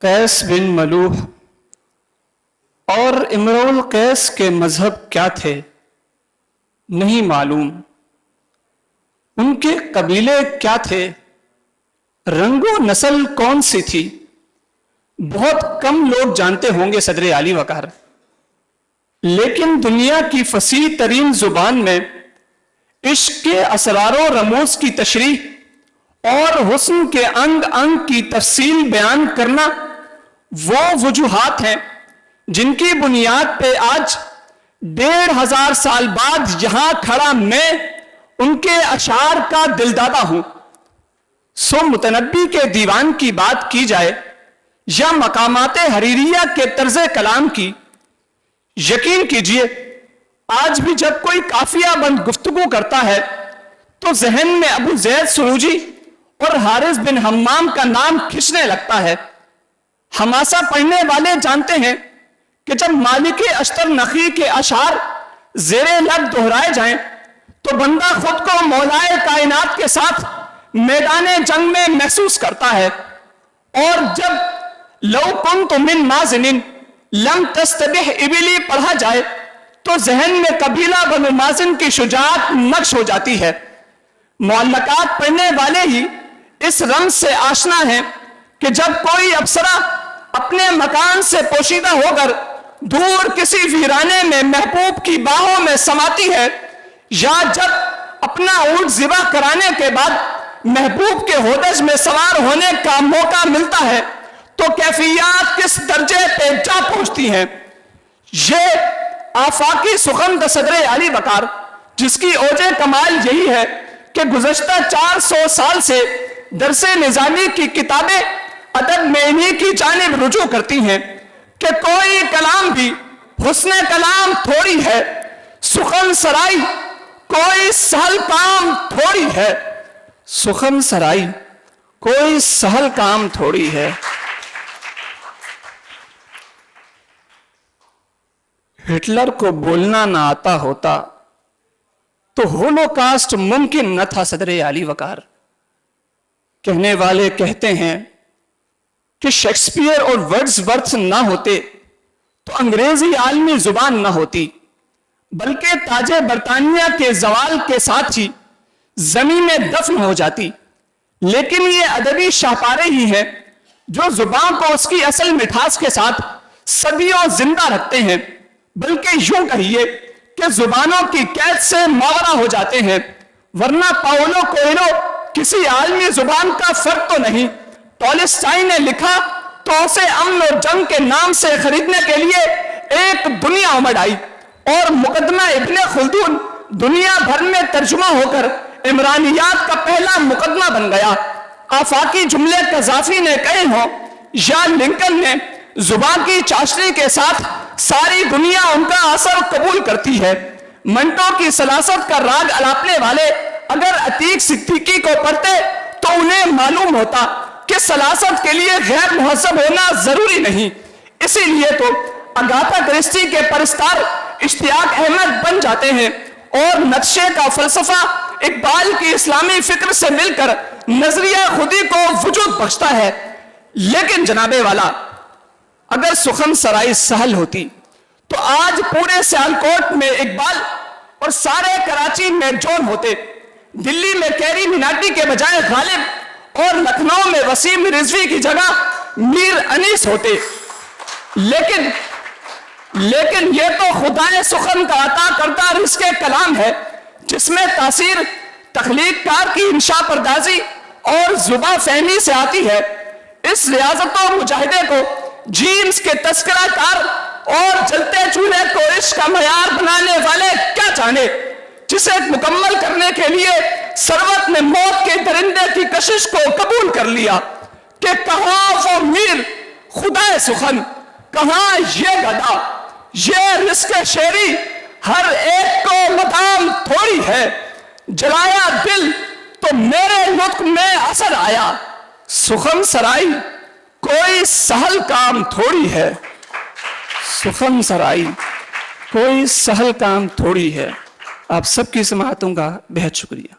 قیس بن ملوح اور امرؤ القیس کے مذہب کیا تھے نہیں معلوم، ان کے قبیلے کیا تھے، رنگ و نسل کون سی تھی، بہت کم لوگ جانتے ہوں گے صدر عالی وقار۔ لیکن دنیا کی فصیح ترین زبان میں عشق کے اسرار و رموز کی تشریح اور حسن کے انگ انگ کی تفصیل بیان کرنا وہ وجوہات ہیں جن کی بنیاد پہ آج 1500 سال بعد یہاں کھڑا میں ان کے اشعار کا دلدادہ ہوں۔ سو متنبی کے دیوان کی بات کی جائے یا مقامات حریریہ کے طرز کلام کی، یقین کیجئے آج بھی جب کوئی قافیہ بند گفتگو کرتا ہے تو ذہن میں ابو زید سروجی اور حارث بن حمام کا نام کھنچنے لگتا ہے۔ حماسہ پڑھنے والے جانتے ہیں کہ جب مالک اشتر نخی کے اشعار زیر لب دہرائے جائیں تو بندہ خود کو مولائے کائنات کے ساتھ میدان جنگ میں محسوس کرتا ہے، اور جب لو کنت من مازن لم تستبح ابلی پڑھا جائے تو ذہن میں قبیلہ بنو مازن کی شجاعت نقش ہو جاتی ہے۔ معلقات پڑھنے والے ہی اس رمز سے آشنا ہیں کہ جب کوئی افسرہ اپنے مکان سے پوشیدہ ہو کر دور کسی ویرانے میں محبوب کی باہوں میں سماتی ہے، یا جب اپنا اونٹ ذبح کرانے کے بعد محبوب کے ہودج میں سوار ہونے کا موقع ملتا ہے تو کیفیات کس درجے پہ جا پہنچتی ہیں۔ یہ آفاقی سخن صدر علی وقار جس کی اوج کمال یہی ہے کہ گزشتہ 400 سال سے درس نظامی کی کتابیں ادب میں انہی کی جانب رجوع کرتی ہیں کہ کوئی کلام بھی حسن کلام تھوڑی ہے، سخن سرائی کوئی سہل کام تھوڑی ہے، سخن سرائی کوئی سہل کام تھوڑی ہے۔ ہٹلر کو بولنا نہ آتا ہوتا تو ہولوکاسٹ ممکن نہ تھا صدر عالی وقار۔ کہنے والے کہتے ہیں کہ شیکسپیئر اور ورڈز ورتھ نہ ہوتے تو انگریزی عالمی زبان نہ ہوتی، بلکہ تاج برطانیہ کے زوال کے ساتھ ہی زمین میں دفن ہو جاتی۔ لیکن یہ ادبی شاہکارے ہی ہیں جو زبان کو اس کی اصل مٹھاس کے ساتھ صدیوں زندہ رکھتے ہیں، بلکہ یوں کہیے کہ زبانوں کی قید سے ماورا ہو جاتے ہیں، ورنہ پاولو کوئلو کسی عالمی زبان کا فرق تو نہیں۔ ٹولسٹائی نے لکھا تو اسے امن اور جنگ کے نام سے خریدنے کے لیے ایک دنیا امڑ آئی، اور مقدمہ ابن خلدون دنیا بھر میں ترجمہ ہو کر عمرانیات کا پہلا مقدمہ بن گیا۔ آفاقی جملے قذافی نے کہے ہوں یا لنکن نے، زبان کی چاشنی کے ساتھ ساری دنیا ان کا اثر قبول کرتی ہے۔ منٹوں کی سلاست کا راگ الاپنے والے اگر عتیق صدیقی کو پڑھتے تو انہیں معلوم ہوتا کہ سلاست کے لیے غیر مہذب ہونا ضروری نہیں۔ اسی لیے تو اگاتھا کرسٹی کے پرستار اشتیاق احمد بن جاتے ہیں، اور نقشے کا فلسفہ اقبال کی اسلامی فکر سے مل کر نظریہ خودی کو وجود بخشتا ہے۔ لیکن جناب والا، اگر سخن سرائی سہل ہوتی تو آج پورے سیالکوٹ میں اقبال اور سارے کراچی میں جون ہوتے، دلی میں کیری میناٹی کے بجائے غالب اور لکھنؤ میں وسیم رضوی کی جگہ میر انیس ہوتے۔ لیکن یہ تو خدائے سخن کا عطا کردہ رزق کلام ہے جس میں تاثیر تخلیق کار کی انشاء پردازی اور زباں فہمی سے آتی ہے۔ اس ریاضت و مجاہدے کو جیمز کے تذکرہ کار اور جلتے چولہے کو عشق کا معیار بنانے والے کیا جانے، جسے مکمل کرنے کے لیے سروت نے موت کے درندے کی کشش کو قبول کر لیا کہ کہاں وہ میر خدا سخن، کہاں یہ گدا، یہ رزق شیری ہر ایک کو مقام تھوڑی ہے، جلایا دل تو میرے نطق میں اثر آیا، سخن سرائی کوئی سہل کام تھوڑی ہے، سخن سرائی کوئی سہل کام تھوڑی ہے۔ آپ سب کی سماعتوں کا بہت شکریہ۔